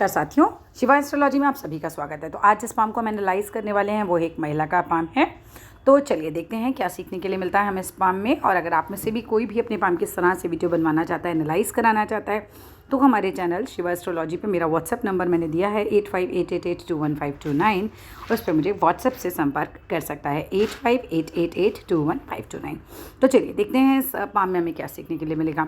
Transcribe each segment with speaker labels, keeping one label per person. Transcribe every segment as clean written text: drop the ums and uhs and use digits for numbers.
Speaker 1: नमस्कार साथियों, शिवा एस्ट्रोलॉजी में आप सभी का स्वागत है। तो आज जिस पाम को हम एनालाइज करने वाले हैं वो एक महिला का पाम है। तो चलिए देखते हैं क्या सीखने के लिए मिलता है हमें इस पाम में। और अगर आप में से भी कोई भी अपने पाम की इस तरह से वीडियो बनवाना चाहता है, एनालाइज कराना चाहता है, तो हमारे चैनल शिवा एस्ट्रोलॉजी पे मेरा व्हाट्सएप नंबर मैंने दिया है 8588821529 और उस पर मुझे व्हाट्सएप से संपर्क कर सकता है 8588821529। तो चलिए देखते हैं इस पाम में हमें क्या सीखने के लिए मिलेगा।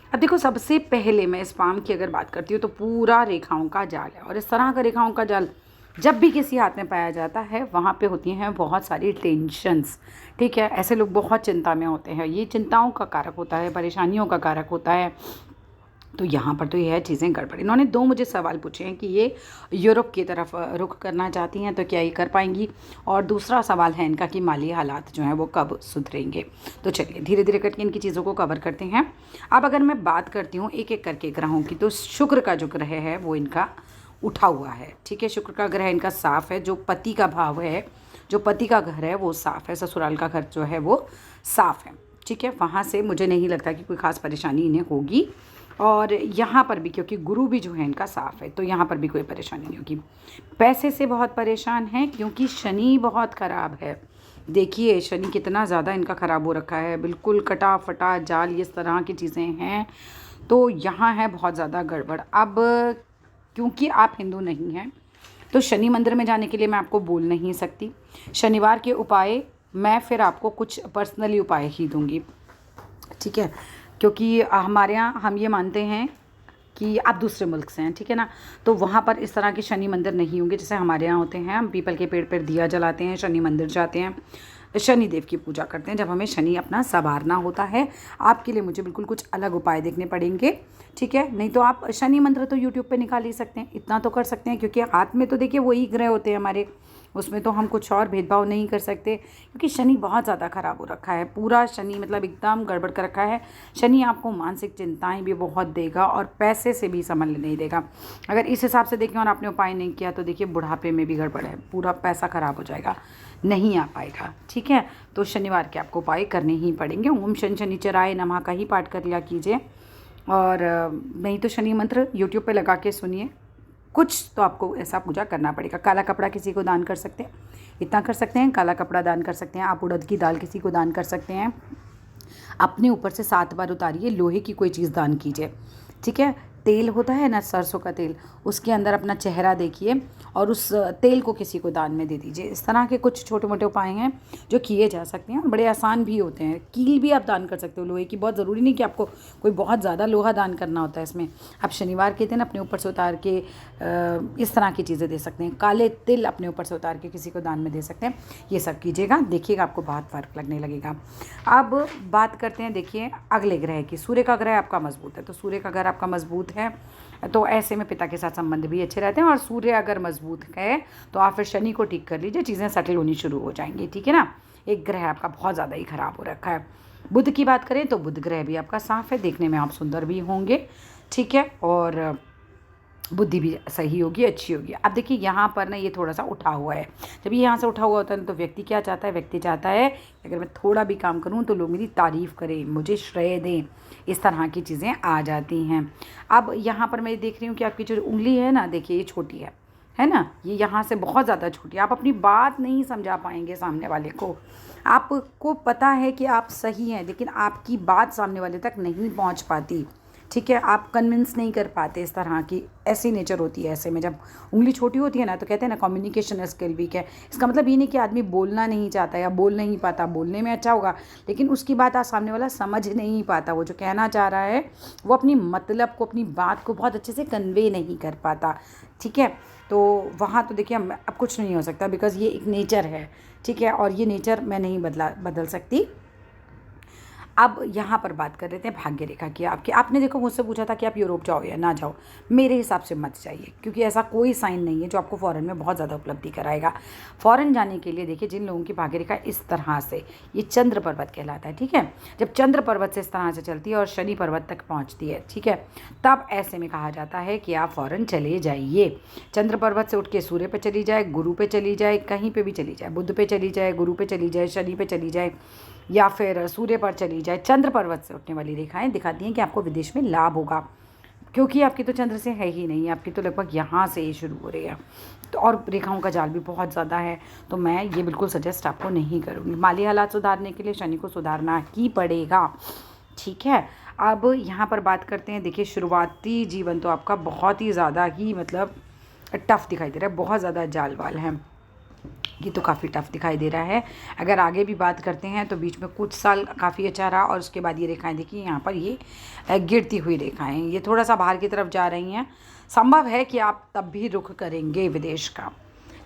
Speaker 1: अब देखो, सबसे पहले मैं इस पाम की अगर बात करती हूँ तो पूरा रेखाओं का जाल है। और इस तरह का रेखाओं का जाल जब भी किसी हाथ में पाया जाता है वहाँ पे होती हैं बहुत सारी टेंशन्स। ठीक है, ऐसे लोग बहुत चिंता में होते हैं। ये चिंताओं का कारक होता है, परेशानियों का कारक होता है। तो यहाँ पर तो यह चीज़ें गड़बड़। इन्होंने दो मुझे सवाल पूछे हैं कि ये यूरोप की तरफ रुख करना चाहती हैं तो क्या ये कर पाएंगी, और दूसरा सवाल है इनका कि माली हालात जो हैं वो कब सुधरेंगे। तो चलिए धीरे धीरे करके इनकी चीज़ों को कवर करते हैं। अब अगर मैं बात करती हूँ एक एक करके ग्रहों की, तो शुक्र का जो ग्रह है वो इनका उठा हुआ है। ठीक है, शुक्र का ग्रह इनका साफ़ है। जो पति का भाव है, जो पति का घर है वो साफ़ है। ससुराल का घर जो है वो साफ़ है। ठीक है, वहाँ से मुझे नहीं लगता कि कोई ख़ास परेशानी इन्हें होगी। और यहाँ पर भी क्योंकि गुरु भी जो है इनका साफ़ है, तो यहाँ पर भी कोई परेशानी नहीं होगी। पैसे से बहुत परेशान हैं क्योंकि शनि बहुत ख़राब है। देखिए शनि कितना ज़्यादा इनका ख़राब हो रखा है, बिल्कुल कटा फटा जाल, इस तरह की चीज़ें हैं। तो यहाँ है बहुत ज़्यादा गड़बड़। अब क्योंकि आप हिंदू नहीं हैं तो शनि मंदिर में जाने के लिए मैं आपको बोल नहीं सकती। शनिवार के उपाय मैं फिर आपको कुछ पर्सनली उपाय ही दूँगी। ठीक है, क्योंकि हमारे यहाँ हम ये मानते हैं कि आप दूसरे मुल्क से हैं, ठीक है ना, तो वहाँ पर इस तरह के शनि मंदिर नहीं होंगे जैसे हमारे यहाँ होते हैं। हम पीपल के पेड़ पर दिया जलाते हैं, शनि मंदिर जाते हैं, शनि देव की पूजा करते हैं जब हमें शनि अपना संवारना होता है। आपके लिए मुझे बिल्कुल कुछ अलग उपाय देखने पड़ेंगे। ठीक है, नहीं तो आप शनि मंत्र तो यूट्यूब पे निकाल ही सकते हैं, इतना तो कर सकते हैं, क्योंकि हाथ में तो देखिए वही ग्रह होते हैं हमारे, उसमें तो हम कुछ और भेदभाव नहीं कर सकते। क्योंकि शनि बहुत ज़्यादा ख़राब हो रखा है, पूरा शनि मतलब एकदम गड़बड़ कर रखा है। शनि आपको मानसिक चिंताएं भी बहुत देगा और पैसे से भी संभल नहीं देगा। अगर इस हिसाब से देखें और आपने उपाय नहीं किया तो देखिए बुढ़ापे में भी गड़बड़ है, पूरा पैसा ख़राब हो जाएगा, नहीं आ पाएगा। ठीक है, तो शनिवार के आपको उपाय करने ही पड़ेंगे। ओम शनि शनिचराय नमः का ही पाठ कर लिया कीजिए, और नहीं तो शनि मंत्र यूट्यूब पे लगा के सुनिए। कुछ तो आपको ऐसा पूजा करना पड़ेगा। काला कपड़ा किसी को दान कर सकते हैं, इतना कर सकते हैं, काला कपड़ा दान कर सकते हैं। आप उड़द की दाल किसी को दान कर सकते हैं। अपने ऊपर से 7 बार उतारिए, लोहे की कोई चीज़ दान कीजिए। ठीक है, तेल होता है ना सरसों का तेल, उसके अंदर अपना चेहरा देखिए और उस तेल को किसी को दान में दे दीजिए। इस तरह के कुछ छोटे मोटे उपाय हैं जो किए जा सकते हैं और बड़े आसान भी होते हैं। कील भी आप दान कर सकते हो लोहे की, बहुत ज़रूरी नहीं कि आपको कोई बहुत ज़्यादा लोहा दान करना होता है इसमें। आप शनिवार के दिन अपने ऊपर से उतार के इस तरह की चीज़ें दे सकते हैं। काले तिल अपने ऊपर से उतार के किसी को दान में दे सकते हैं। ये सब कीजिएगा, देखिएगा आपको बहुत फ़र्क लगने लगेगा। अब बात करते हैं देखिए अगले ग्रह की। सूर्य का ग्रह आपका मजबूत है, तो सूर्य का ग्रह आपका मजबूत है तो ऐसे में पिता के साथ संबंध भी अच्छे रहते हैं। और सूर्य अगर मजबूत है तो आप फिर शनि को ठीक कर लीजिए, चीज़ें सेटल होनी शुरू हो जाएंगी। ठीक है ना, एक ग्रह आपका बहुत ज़्यादा ही ख़राब हो रखा है। बुध की बात करें तो बुध ग्रह भी आपका साफ है, देखने में आप सुंदर भी होंगे। ठीक है, और बुद्धि भी सही होगी, अच्छी होगी। अब देखिए यहाँ पर ना ये थोड़ा सा उठा हुआ है। जब ये यहाँ से उठा हुआ होता है तो व्यक्ति क्या चाहता है, व्यक्ति चाहता है अगर मैं थोड़ा भी काम करूँ तो लोग मेरी तारीफ़ करें, मुझे श्रेय दें, इस तरह की चीज़ें आ जाती हैं। अब यहाँ पर मैं देख रही हूँ कि आपकी जो उंगली है ना, देखिए ये छोटी है ना, ये यहाँ से बहुत ज़्यादा छोटी है। आप अपनी बात नहीं समझा पाएंगे सामने वाले को। आपको पता है कि आप सही हैं लेकिन आपकी बात सामने वाले तक नहीं पहुँच पाती। ठीक है, आप कन्विंस नहीं कर पाते, इस तरह की ऐसी नेचर होती है। ऐसे में जब उंगली छोटी होती है ना तो कहते हैं ना कम्युनिकेशन स्किल वीक है। इसका मतलब ये नहीं कि आदमी बोलना नहीं चाहता या बोल नहीं पाता, बोलने में अच्छा होगा लेकिन उसकी बात आज सामने वाला समझ नहीं पाता। वो जो कहना चाह रहा है वो अपनी मतलब को, अपनी बात को बहुत अच्छे से कन्वे नहीं कर पाता। ठीक है, तो वहाँ तो देखिए अब कुछ नहीं हो सकता, बिकॉज़ ये एक नेचर है। ठीक है, और ये नेचर मैं नहीं बदल सकती। अब यहाँ पर बात कर रहे थे भाग्य रेखा की। आपने देखो मुझसे पूछा था कि आप यूरोप जाओ या ना जाओ। मेरे हिसाब से मत जाइए, क्योंकि ऐसा कोई साइन नहीं है जो आपको फ़ॉरेन में बहुत ज़्यादा उपलब्धि कराएगा। फ़ॉरेन जाने के लिए देखिए जिन लोगों की भाग्य रेखा इस तरह से, ये चंद्र पर्वत कहलाता है। ठीक है, जब चंद्र पर्वत से इस तरह से चलती है और शनि पर्वत तक पहुँचती है, ठीक है, तब ऐसे में कहा जाता है कि आप फ़ॉरेन चले जाइए। चंद्र पर्वत से उठ के सूर्य पे चली जाए, गुरु पे चली जाए, कहीं पे भी चली जाए, बुध पे चली जाए, गुरु पे चली जाए, शनि पे चली जाए या फिर सूर्य पर चली जाए। चंद्र पर्वत से उठने वाली रेखाएं दिखाती हैं कि आपको विदेश में लाभ होगा। क्योंकि आपकी तो चंद्र से है ही नहीं, आपकी तो लगभग यहाँ से ही शुरू हो रही है, तो और रेखाओं का जाल भी बहुत ज़्यादा है। तो मैं ये बिल्कुल सजेस्ट आपको नहीं करूँगी। माली हालात सुधारने के लिए शनि को सुधारना ही पड़ेगा, ठीक है। अब यहाँ पर बात करते हैं, देखिए शुरुआती जीवन तो आपका बहुत ही ज़्यादा ही मतलब टफ़ दिखाई दे रहा है, बहुत ज़्यादा जाल वाल है, ये तो काफ़ी टफ दिखाई दे रहा है। अगर आगे भी बात करते हैं तो बीच में कुछ साल काफ़ी अच्छा रहा, और उसके बाद ये रेखाएं देखिए यहाँ पर ये गिरती हुई रेखाएं, ये थोड़ा सा बाहर की तरफ जा रही हैं। संभव है कि आप तब भी रुख करेंगे विदेश का,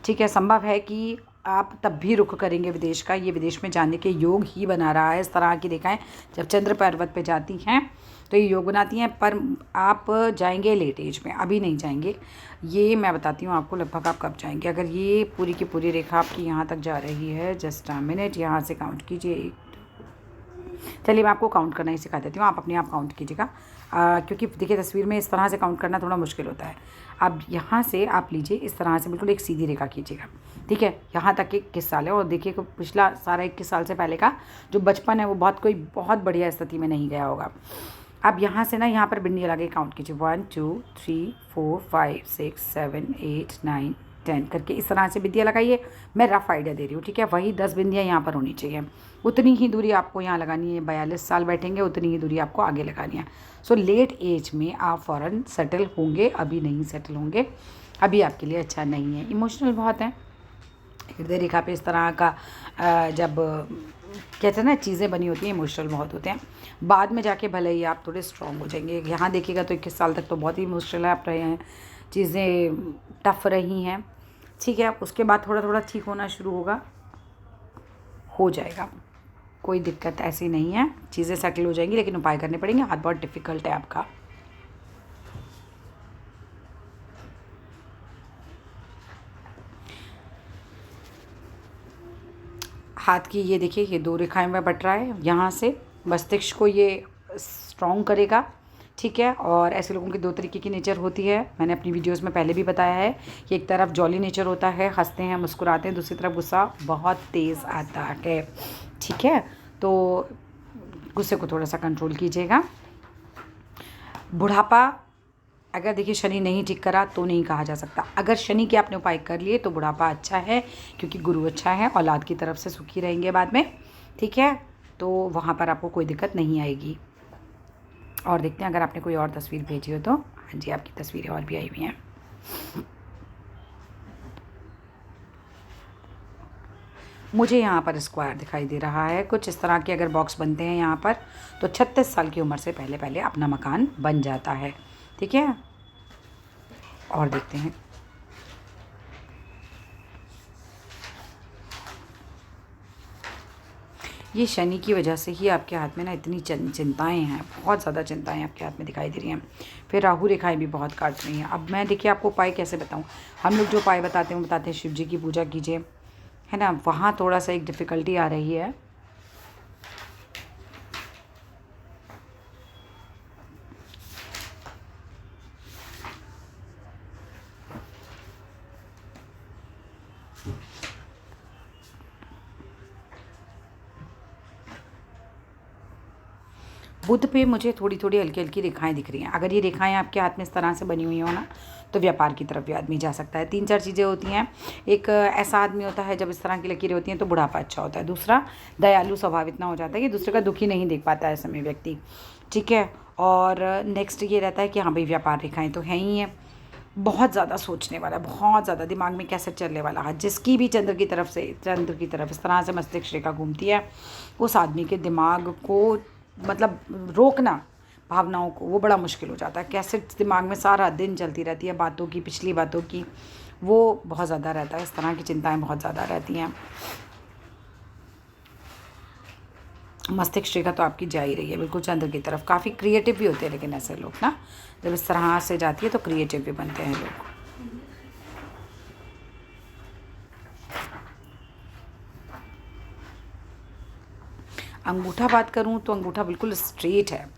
Speaker 1: ठीक है, संभव है कि आप तब भी रुख करेंगे विदेश का। ये विदेश में जाने के योग ही बना रहा है। इस तरह की रेखाएं जब चंद्र पर्वत पे जाती हैं तो ये योग बनाती हैं, पर आप जाएंगे लेट एज में, अभी नहीं जाएंगे। ये मैं बताती हूँ आपको लगभग आप कब जाएंगे। अगर ये पूरी की पूरी रेखा आपकी यहाँ तक जा रही है, जस्ट अ मिनट, यहाँ से काउंट कीजिए। चलिए मैं आपको काउंट करना ही सिखा देती हूँ, आप अपने आप काउंट कीजिएगा, क्योंकि देखिए तस्वीर में इस तरह से काउंट करना थोड़ा मुश्किल होता है। अब यहाँ से आप लीजिए, इस तरह से बिल्कुल एक सीधी रेखा खींचिएगा, ठीक है। यहाँ तक 21 साल है, और देखिए कि पिछला सारा 21 साल से पहले का जो बचपन है वो बहुत बढ़िया स्थिति में नहीं गया होगा। अब यहाँ से ना यहाँ पर बिंदी लगा के काउंट कीजिए, 1 2 3 4 5 6 7 8 9 10 करके इस तरह से बिंदियाँ लगाइए। मैं रफ आइडिया दे रही हूँ, ठीक है। वही 10 बिंदियाँ यहाँ पर होनी चाहिए, उतनी ही दूरी आपको यहाँ लगानी है। 42 साल बैठेंगे उतनी ही दूरी आपको आगे लगानी है। सो लेट एज में आप फ़ौरन सेटल होंगे, अभी नहीं सेटल होंगे, अभी आपके लिए अच्छा नहीं है। इमोशनल बहुत है हृदय रेखा पे, इस तरह का जब कहते हैं ना चीज़ें बनी होती हैं, इमोशनल बहुत होते हैं। बाद में जाके भले ही आप थोड़े स्ट्रॉन्ग हो जाएंगे। यहाँ देखिएगा तो 21 साल तक तो बहुत ही इमोशनल आप रहे हैं, चीज़ें टफ रही हैं, ठीक है। उसके बाद थोड़ा थोड़ा ठीक होना शुरू होगा, हो जाएगा, कोई दिक्कत ऐसी नहीं है, चीज़ें सेटल हो जाएंगी, लेकिन उपाय करने पड़ेंगे। हाथ बहुत डिफ़िकल्ट है आपका। हाथ की ये देखिए, ये 2 रेखाएं में बट रहा है, यहाँ से मस्तिष्क को ये स्ट्रॉन्ग करेगा, ठीक है। और ऐसे लोगों की 2 तरीके की नेचर होती है, मैंने अपनी वीडियोस में पहले भी बताया है कि एक तरफ जॉली नेचर होता है, हंसते हैं मुस्कुराते हैं, दूसरी तरफ गुस्सा बहुत तेज़ आता है, ठीक है। तो गुस्से को थोड़ा सा कंट्रोल कीजिएगा। बुढ़ापा अगर देखिए शनि नहीं ठीक करा तो नहीं कहा जा सकता। अगर शनि के आपने उपाय कर लिए तो बुढ़ापा अच्छा है, क्योंकि गुरु अच्छा है, औलाद की तरफ से सुखी रहेंगे बाद में, ठीक है। तो वहाँ पर आपको कोई दिक्कत नहीं आएगी। और देखते हैं अगर आपने कोई और तस्वीर भेजी हो तो। हाँ जी, आपकी तस्वीरें और भी आई हुई हैं। मुझे यहाँ पर स्क्वायर दिखाई दे रहा है, कुछ इस तरह के अगर बॉक्स बनते हैं यहाँ पर तो 36 साल की उम्र से पहले पहले अपना मकान बन जाता है, ठीक है। और देखते हैं, ये शनि की वजह से ही आपके हाथ में ना इतनी चिंताएं हैं, बहुत ज़्यादा चिंताएं आपके हाथ में दिखाई दे रही हैं। फिर राहु रेखाएं भी बहुत काट रही हैं। अब मैं देखिए आपको उपाय कैसे बताऊं, हम लोग जो उपाय बताते हैं वो बताते हैं शिव जी की पूजा कीजिए, है ना। वहाँ थोड़ा सा एक डिफ़िकल्टी आ रही है। बुध पे मुझे थोड़ी थोड़ी हल्की हल्की रेखाएं दिख रही हैं। अगर ये रेखाएं आपके हाथ में इस तरह से बनी हुई हो ना, तो व्यापार की तरफ भी आदमी जा सकता है। 3-4 चीज़ें होती हैं। एक ऐसा आदमी होता है जब इस तरह की लकीरें होती हैं तो बुढ़ापा अच्छा होता है। दूसरा, दयालु स्वभाव इतना हो जाता है कि दूसरे का दुखी नहीं देख पाता है ऐसे में व्यक्ति, ठीक है। और नेक्स्ट ये रहता है कि हाँ भाई व्यापार रेखाएँ तो हैं ही हैं। बहुत ज़्यादा सोचने वाला, बहुत ज़्यादा दिमाग में कैसे चलने वाला है, जिसकी भी चंद्र की तरफ इस तरह से मस्तिष्क रेखा घूमती है, उस आदमी के दिमाग को मतलब रोकना, भावनाओं को, वो बड़ा मुश्किल हो जाता है। कैसे दिमाग में सारा दिन चलती रहती है बातों की, पिछली बातों की, वो बहुत ज़्यादा रहता है। इस तरह की चिंताएं बहुत ज़्यादा रहती हैं। मस्तिष्क रेखा तो आपकी जा ही रही है बिल्कुल चंद्र की तरफ। काफ़ी क्रिएटिव भी होते हैं लेकिन ऐसे लोग ना, जब इस तरह से जाती है तो क्रिएटिव भी बनते हैं लोग। अंगूठा बात करूं तो अंगूठा बिल्कुल स्ट्रेट है,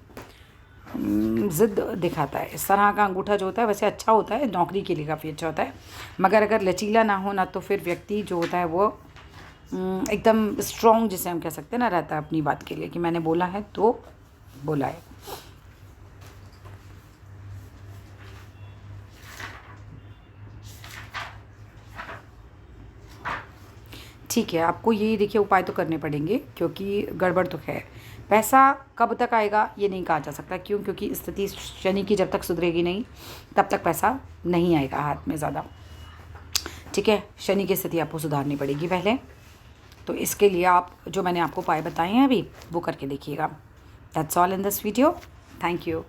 Speaker 1: ज़िद दिखाता है। इस तरह का अंगूठा जो होता है वैसे अच्छा होता है, नौकरी के लिए काफ़ी अच्छा होता है, मगर अगर लचीला ना हो ना तो फिर व्यक्ति जो होता है वो एकदम स्ट्रॉन्ग, जिसे हम कह सकते हैं ना, रहता है अपनी बात के लिए कि मैंने बोला है तो बोला है। ठीक है, आपको ये देखिए उपाय तो करने पड़ेंगे, क्योंकि गड़बड़ तो है। पैसा कब तक आएगा ये नहीं कहा जा सकता। क्यों? क्योंकि स्थिति शनि की जब तक सुधरेगी नहीं तब तक पैसा नहीं आएगा हाथ में ज़्यादा। ठीक है, शनि की स्थिति आपको सुधारनी पड़ेगी पहले। तो इसके लिए आप जो मैंने आपको उपाय बताए हैं अभी वो करके देखिएगा। That's all in this video. Thank you.